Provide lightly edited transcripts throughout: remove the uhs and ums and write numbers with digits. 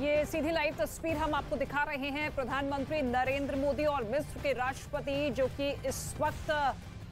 ये सीधी लाइव तस्वीर हम आपको दिखा रहे हैं। प्रधानमंत्री नरेंद्र मोदी और मिस्र के राष्ट्रपति जो कि इस वक्त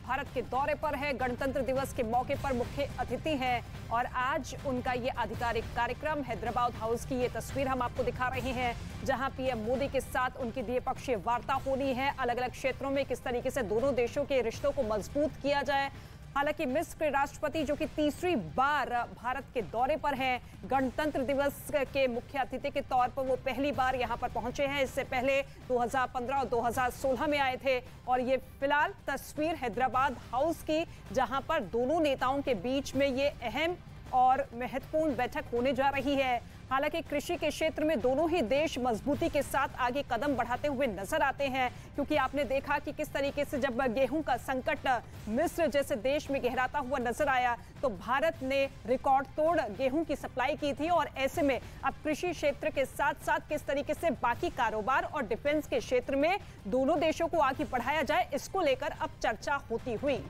भारत के दौरे पर है, गणतंत्र दिवस के मौके पर मुख्य अतिथि हैं और आज उनका ये आधिकारिक कार्यक्रम हैदराबाद हाउस की ये तस्वीर हम आपको दिखा रहे हैं, जहां पीएम मोदी के साथ उनकी द्विपक्षीय वार्ता होनी है। अलग अलग क्षेत्रों में किस तरीके से दोनों देशों के रिश्तों को मजबूत किया जाए। हालांकि मिस्र के राष्ट्रपति जो कि तीसरी बार भारत के दौरे पर हैं, गणतंत्र दिवस के मुख्य अतिथि के तौर पर वो पहली बार यहां पर पहुंचे हैं। इससे पहले 2015 और 2016 में आए थे और ये फिलहाल तस्वीर हैदराबाद हाउस की, जहां पर दोनों नेताओं के बीच में ये अहम और महत्वपूर्ण बैठक होने जा रही है। हालांकि कृषि के क्षेत्र में दोनों ही देश मजबूती के साथ आगे कदम बढ़ाते हुए नजर आते हैं, क्योंकि आपने देखा कि किस तरीके से जब गेहूं का संकट मिस्र जैसे देश में गहराता हुआ नजर आया तो भारत ने रिकॉर्ड तोड़ गेहूं की सप्लाई की थी। और ऐसे में अब कृषि क्षेत्र के साथ साथ किस तरीके से बाकी कारोबार और डिफेंस के क्षेत्र में दोनों देशों को आगे बढ़ाया जाए, इसको लेकर अब चर्चा होती हुई।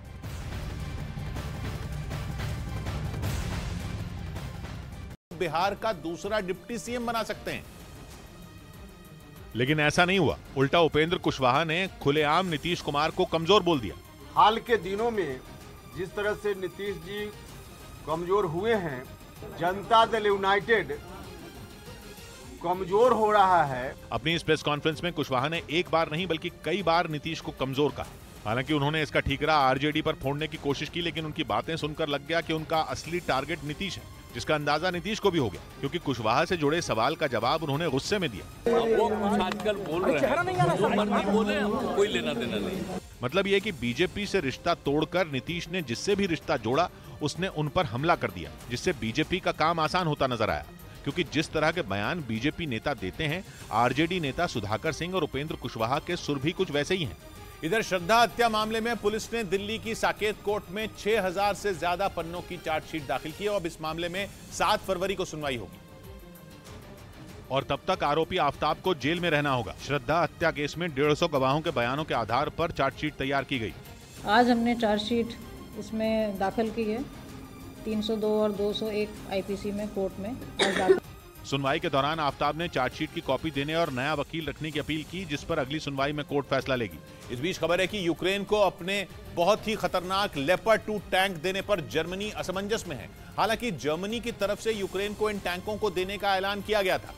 बिहार का दूसरा डिप्टी सीएम बना सकते हैं, लेकिन ऐसा नहीं हुआ। उल्टा उपेंद्र कुशवाहा ने खुलेआम नीतीश कुमार को कमजोर बोल दिया। हाल के दिनों में जिस तरह से नीतीश जी कमजोर हुए हैं, जनता दल यूनाइटेड कमजोर हो रहा है। अपनी इस प्रेस कॉन्फ्रेंस में कुशवाहा ने एक बार नहीं बल्कि कई बार नीतीश को कमजोर कहा। हालांकि उन्होंने इसका ठीकरा आरजेडी पर फोड़ने की कोशिश की, लेकिन उनकी बातें सुनकर लग गया कि उनका असली टारगेट नीतीश है, जिसका अंदाजा नीतीश को भी हो गया, क्योंकि कुशवाहा से जुड़े सवाल का जवाब उन्होंने गुस्से में दिया। वो कुछ आजकल बोल रहे हैं, जो मर्जी बोले, हमको कोई लेना देना नहीं। मतलब ये कि बीजेपी से रिश्ता तोड़कर नीतीश ने जिससे भी रिश्ता जोड़ा उसने उन पर हमला कर दिया, जिससे बीजेपी का काम आसान होता नजर आया। क्योंकि जिस तरह के बयान बीजेपी नेता देते हैं, आरजेडी नेता सुधाकर सिंह और उपेंद्र कुशवाहा के सुर भी कुछ वैसे ही हैं। इधर श्रद्धा हत्या मामले में पुलिस ने दिल्ली की साकेत कोर्ट में 6000 से ज्यादा पन्नों की चार्जशीट दाखिल की है। अब इस मामले में 7 फरवरी को सुनवाई होगी और तब तक आरोपी आफ्ताब को जेल में रहना होगा। श्रद्धा हत्या केस में 150 गवाहों के बयानों के आधार पर चार्जशीट तैयार की गई। आज हमने चार्जशीट इसमें दाखिल की है 302 और 201 आईपीसी में कोर्ट में दाखिल। सुनवाई के दौरान आफ्ताब ने चार्जशीट की कॉपी देने और नया वकील रखने की अपील की, जिस पर अगली सुनवाई में कोर्ट फैसला लेगी। इस बीच खबर है कि यूक्रेन को अपने बहुत ही खतरनाक लेपर्ड 2 टैंक देने पर जर्मनी असमंजस में है। हालांकि जर्मनी की तरफ से यूक्रेन को इन टैंकों को देने का ऐलान किया गया था,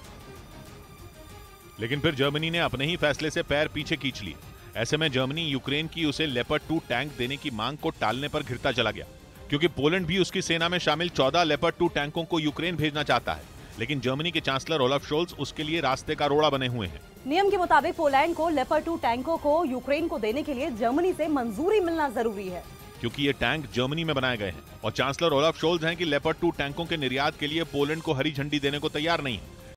लेकिन फिर जर्मनी ने अपने ही फैसले से पैर पीछे खींच लिए। ऐसे में जर्मनी यूक्रेन की उसे लेपर्ड 2 टैंक देने की मांग को टालने पर घिरता चला गया, क्योंकि पोलैंड भी उसकी सेना में शामिल 14 लेपर्ड 2 टैंकों को यूक्रेन भेजना चाहता है। लेकिन जर्मनी के चांसलर ओलाफ शोल्ज उसके लिए रास्ते का रोड़ा बने हुए हैं। नियम के मुताबिक पोलैंड को लेपर्ड 2 टैंकों को यूक्रेन को देने के लिए जर्मनी से मंजूरी मिलना जरूरी है, क्योंकि ये टैंक जर्मनी में बनाए गए हैं और चांसलर ओलाफ शोल्ज हैं कि लेपर्ड 2 टैंकों के निर्यात के लिए पोलैंड को हरी झंडी देने को तैयार नहीं है।